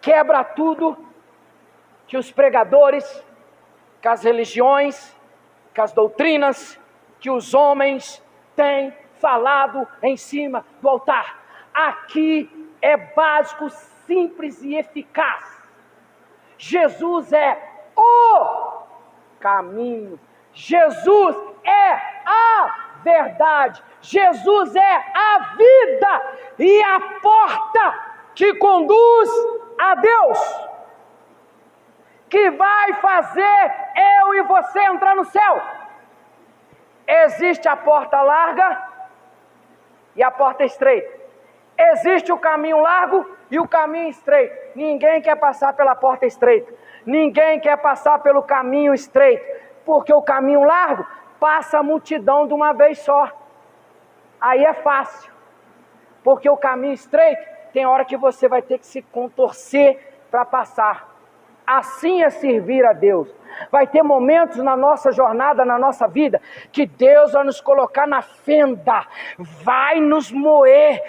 A: Quebra tudo que os pregadores, que as religiões, que as doutrinas, que os homens têm falado em cima do altar. Aqui é básico, simples e eficaz. Jesus é o caminho. Jesus é a verdade. Jesus é a vida e a porta que conduz a Deus, que vai fazer eu e você entrar no céu. Existe a porta larga e a porta estreita. Existe o caminho largo e o caminho estreito. Ninguém quer passar pela porta estreita. Ninguém quer passar pelo caminho estreito. Porque o caminho largo passa a multidão de uma vez só. Aí é fácil. Porque o caminho estreito, tem hora que você vai ter que se contorcer para passar. Assim é servir a Deus. Vai ter momentos na nossa jornada, na nossa vida, que Deus vai nos colocar na fenda, vai nos moer,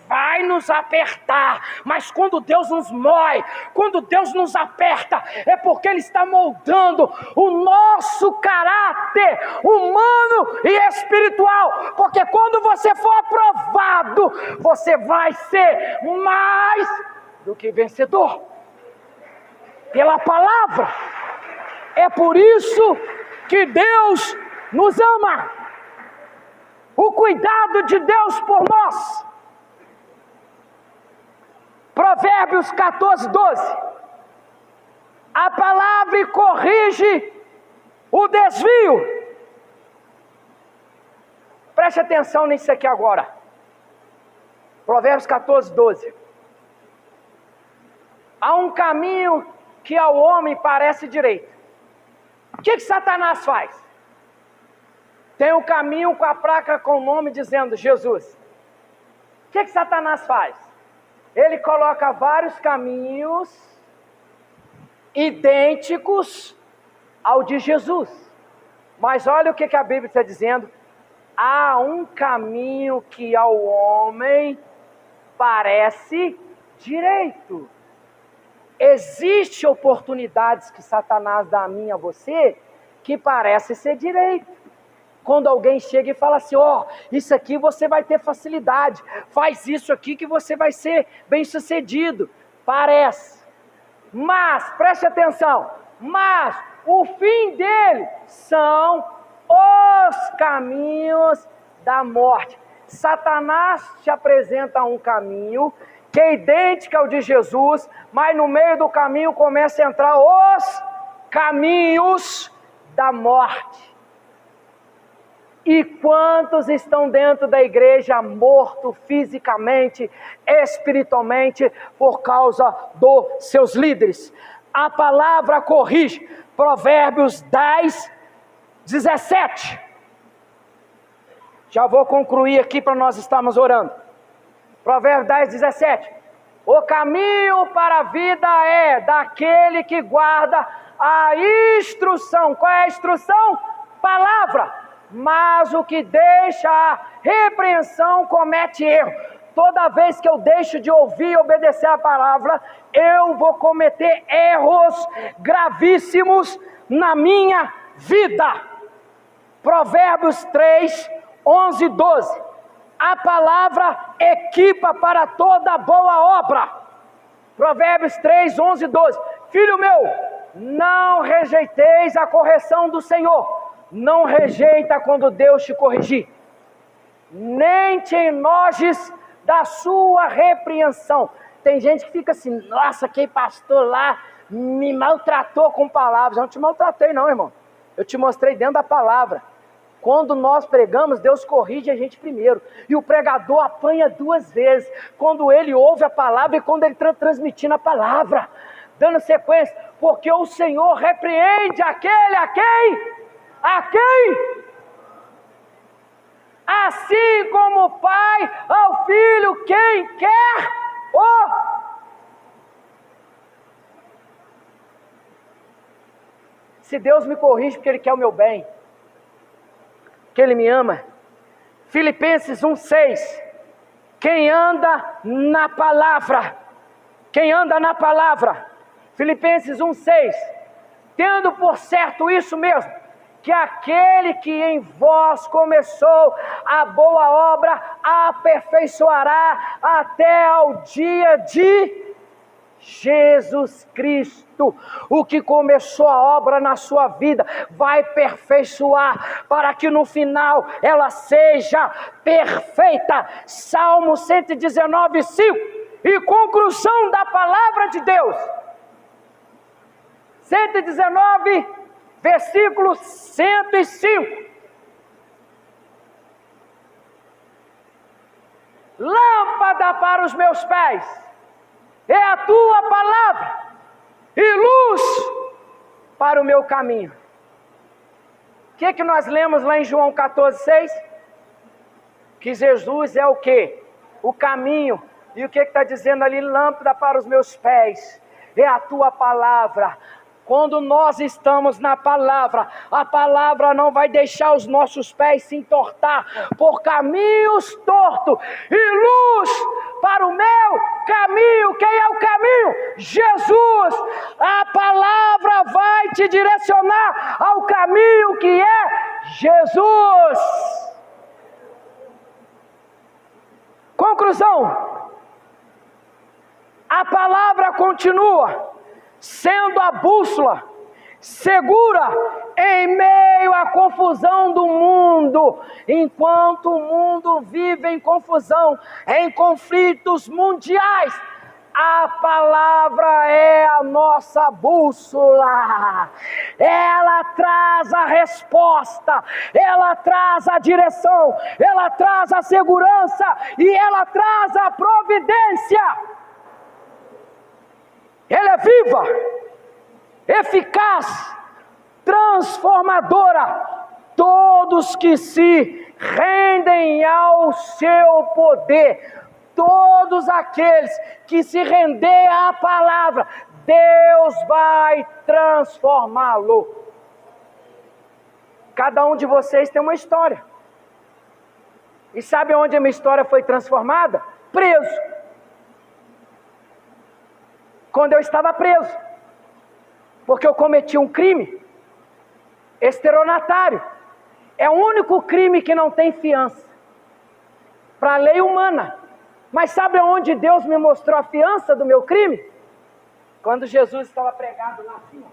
A: vai nos apertar. Mas quando Deus nos moe, quando Deus nos aperta, é porque Ele está moldando o nosso caráter humano e espiritual. Porque quando você for aprovado, você vai ser mais do que vencedor pela palavra. É por isso que Deus nos ama. O cuidado de Deus por nós. Provérbios 14:12. A palavra corrige o desvio. Preste atenção nisso aqui agora. Provérbios 14:12. Há um caminho que ao homem parece direito. O que Satanás faz? Tem um caminho com a placa com o nome dizendo Jesus. O que Satanás faz? Ele coloca vários caminhos idênticos ao de Jesus. Mas olha o que a Bíblia está dizendo. Há um caminho que ao homem parece direito. Existem oportunidades que Satanás dá a mim e a você que parece ser direito. Quando alguém chega e fala assim, isso aqui você vai ter facilidade, faz isso aqui que você vai ser bem sucedido. Parece. Mas, preste atenção, mas o fim dele são os caminhos da morte. Satanás te apresenta um caminho que é idêntico ao de Jesus, mas no meio do caminho começa a entrar os caminhos da morte. E quantos estão dentro da igreja mortos fisicamente, espiritualmente, por causa dos seus líderes? A palavra corrige. Provérbios 10:17. Já vou concluir aqui para nós estarmos orando. Provérbios 10:17. O caminho para a vida é daquele que guarda a instrução. Qual é a instrução? Palavra. mas o que deixa a repreensão comete erro. Toda vez que eu deixo de ouvir e obedecer a palavra, eu vou cometer erros gravíssimos na minha vida. Provérbios 3, 11 e 12. A palavra equipa para toda boa obra. Provérbios 3, 11 e 12. Filho meu, não rejeiteis a correção do Senhor. Não rejeita quando Deus te corrigir. Nem te enojes da sua repreensão. Tem gente que fica assim, nossa, aquele pastor lá me maltratou com palavras. Eu não te maltratei não, irmão. Eu te mostrei dentro da palavra. Quando nós pregamos, Deus corrige a gente primeiro. E o pregador apanha duas vezes. Quando ele ouve a palavra e quando ele está transmitindo a palavra. Dando sequência. Porque o Senhor repreende aquele a quem? A quem? Assim como o Pai ao Filho, quem quer Se Deus me corrige porque Ele quer o meu bem, que Ele me ama. Filipenses 1,6. Quem anda na palavra, Filipenses 1,6. Tendo por certo isso mesmo, que aquele que em vós começou a boa obra, aperfeiçoará até ao dia de Jesus Cristo. O que começou a obra na sua vida, vai aperfeiçoar, para que no final ela seja perfeita. Salmo 119, 5. E conclusão da palavra de Deus. 119, versículo 105. Lâmpada para os meus pés é a tua palavra, e luz para o meu caminho. O que nós lemos lá em João 14,6? Que Jesus é o quê? O caminho. E o que está dizendo ali? Lâmpada para os meus pés é a tua palavra. Quando nós estamos na palavra, a palavra não vai deixar os nossos pés se entortar por caminhos tortos, e luz para o meu caminho. Quem é o caminho? Jesus. A palavra vai te direcionar ao caminho que é Jesus. Conclusão: a palavra continua sendo a bússola segura em meio à confusão do mundo. Enquanto o mundo vive em confusão, em conflitos mundiais, a palavra é a nossa bússola. Ela traz a resposta, ela traz a direção, ela traz a segurança e ela traz a providência. Ela é viva, eficaz, transformadora. Todos que se rendem ao seu poder, todos aqueles que se render à palavra, Deus vai transformá-lo. Cada um de vocês tem uma história. E sabe onde a minha história foi transformada? Preso. Quando eu estava preso, porque eu cometi um crime, estelionatário. É o único crime que não tem fiança, para a lei humana. Mas sabe aonde Deus me mostrou a fiança do meu crime? Quando Jesus estava pregado lá assim,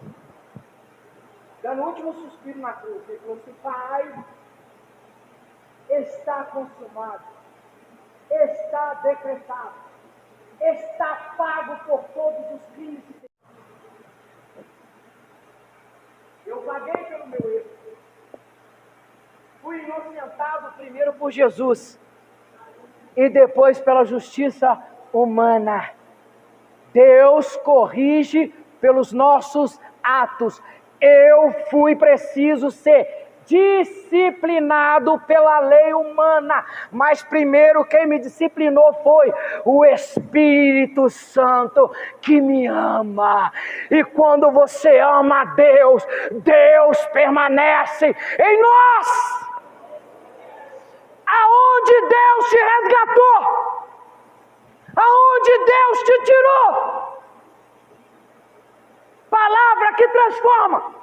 A: dando o último suspiro na cruz, ele falou assim: Pai, está consumado, está decretado, está pago por todos os crimes que tem. Eu paguei pelo meu erro. Fui inocentado primeiro por Jesus e depois pela justiça humana. Deus corrige pelos nossos atos. Eu fui preciso ser disciplinado pela lei humana, mas primeiro quem me disciplinou foi o Espírito Santo, que me ama. E quando você ama a Deus, Deus permanece em nós. aonde Deus te resgatou, aonde Deus te tirou. Palavra que transforma.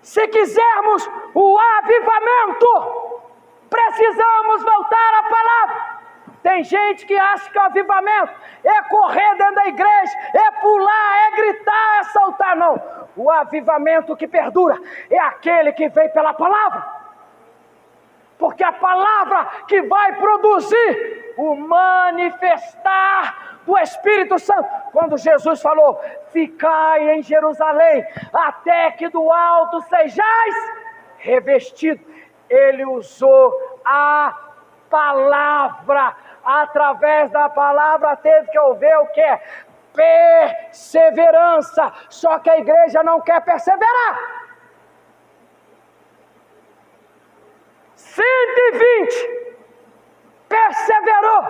A: Se quisermos o avivamento, precisamos voltar à palavra. Tem gente que acha que o avivamento é correr dentro da igreja, é pular, é gritar, é saltar. Não. O avivamento que perdura é aquele que vem pela palavra. Porque a palavra que vai produzir o manifestar do Espírito Santo. Quando Jesus falou, ficai em Jerusalém, até que do alto sejais revestidos. Ele usou a palavra. Através da palavra teve que haver o quê? Perseverança. Só que a igreja não quer perseverar. 120 perseverou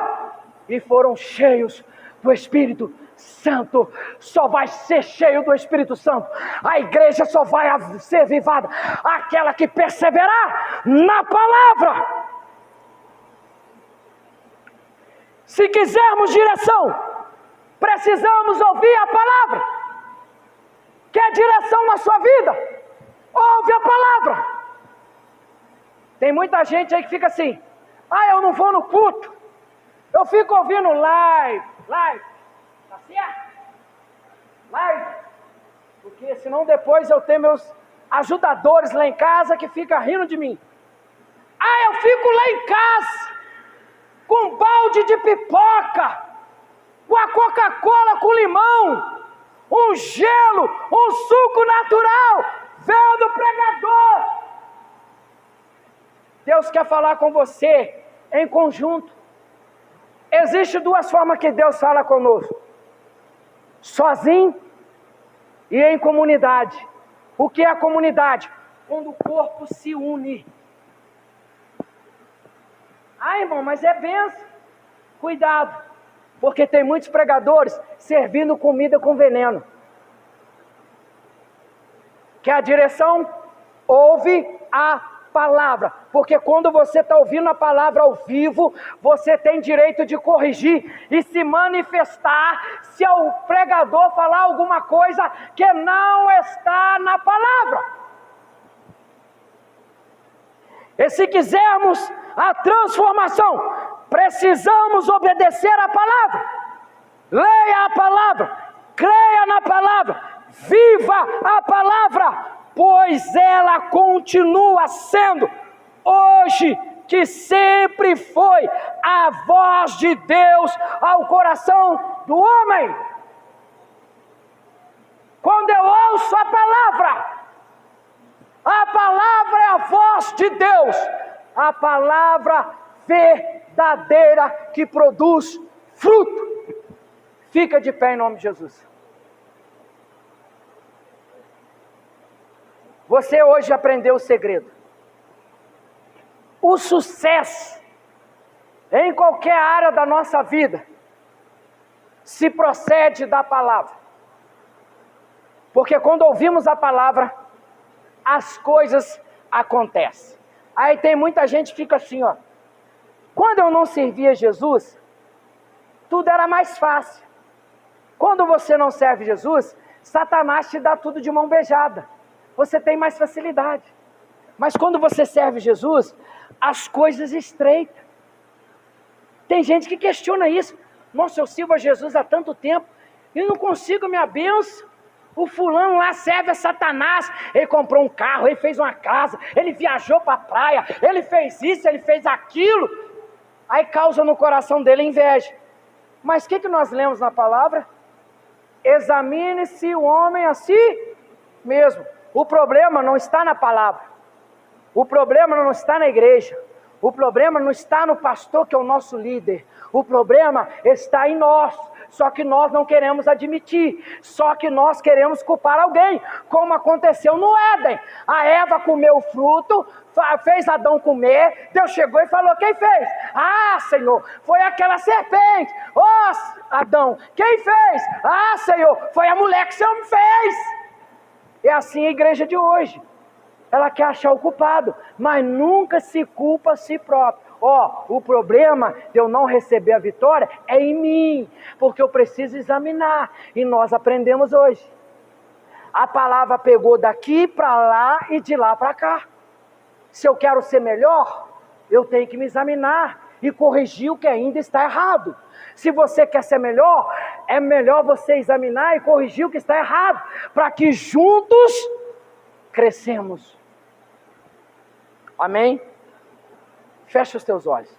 A: e foram cheios do Espírito Santo. Só vai ser cheio do Espírito Santo, a igreja só vai ser avivada aquela que perseverar na palavra. Se quisermos direção, precisamos ouvir a palavra. Quer direção na sua vida? Ouve a palavra. Tem muita gente aí que fica assim, eu não vou no culto, eu fico ouvindo live, tá certo? Live, porque senão depois eu tenho meus ajudadores lá em casa que ficam rindo de mim. Eu fico lá em casa, com um balde de pipoca, com a Coca-Cola com limão, um gelo, um suco natural, vendo o pregador. Deus quer falar com você em conjunto. Existem duas formas que Deus fala conosco: sozinho e em comunidade. O que é a comunidade? Quando o corpo se une. Irmão, mas é bênção. Cuidado, porque tem muitos pregadores servindo comida com veneno. Que a direção ouve a palavra, porque quando você está ouvindo a palavra ao vivo, você tem direito de corrigir e se manifestar se o pregador falar alguma coisa que não está na palavra. E se quisermos a transformação, precisamos obedecer a palavra. Leia a palavra, creia na palavra, viva a palavra, pois ela continua sendo, hoje que sempre foi, a voz de Deus ao coração do homem. Quando eu ouço a palavra é a voz de Deus, a palavra verdadeira que produz fruto. Fica de pé em nome de Jesus. Você hoje aprendeu o segredo. O sucesso em qualquer área da nossa vida se procede da palavra. Porque quando ouvimos a palavra, as coisas acontecem. Aí tem muita gente que fica assim, quando eu não servia Jesus, tudo era mais fácil. Quando você não serve Jesus, Satanás te dá tudo de mão beijada. Você tem mais facilidade. Mas quando você serve Jesus, as coisas estreitam. Tem gente que questiona isso. Nossa, eu sirvo a Jesus há tanto tempo e não consigo minha bênção. O fulano lá serve a Satanás. Ele comprou um carro, ele fez uma casa, ele viajou para a praia, ele fez isso, ele fez aquilo. Aí causa no coração dele inveja. Mas o que nós lemos na palavra? Examine-se o homem a si mesmo. O problema não está na palavra. O problema não está na igreja. O problema não está no pastor que é o nosso líder. O problema está em nós. Só que nós não queremos admitir. Só que nós queremos culpar alguém. Como aconteceu no Éden. A Eva comeu o fruto, fez Adão comer. Deus chegou e falou, quem fez? Senhor, foi aquela serpente. Adão, quem fez? Senhor, foi a mulher que o Senhor me fez. É assim a igreja de hoje. Ela quer achar o culpado, mas nunca se culpa a si próprio. O problema de eu não receber a vitória é em mim, porque eu preciso examinar. E nós aprendemos hoje. A palavra pegou daqui para lá e de lá para cá. Se eu quero ser melhor, eu tenho que me examinar e corrigir o que ainda está errado. Se você quer ser melhor, é melhor você examinar e corrigir o que está errado, para que juntos crescemos. Amém? Fecha os teus olhos.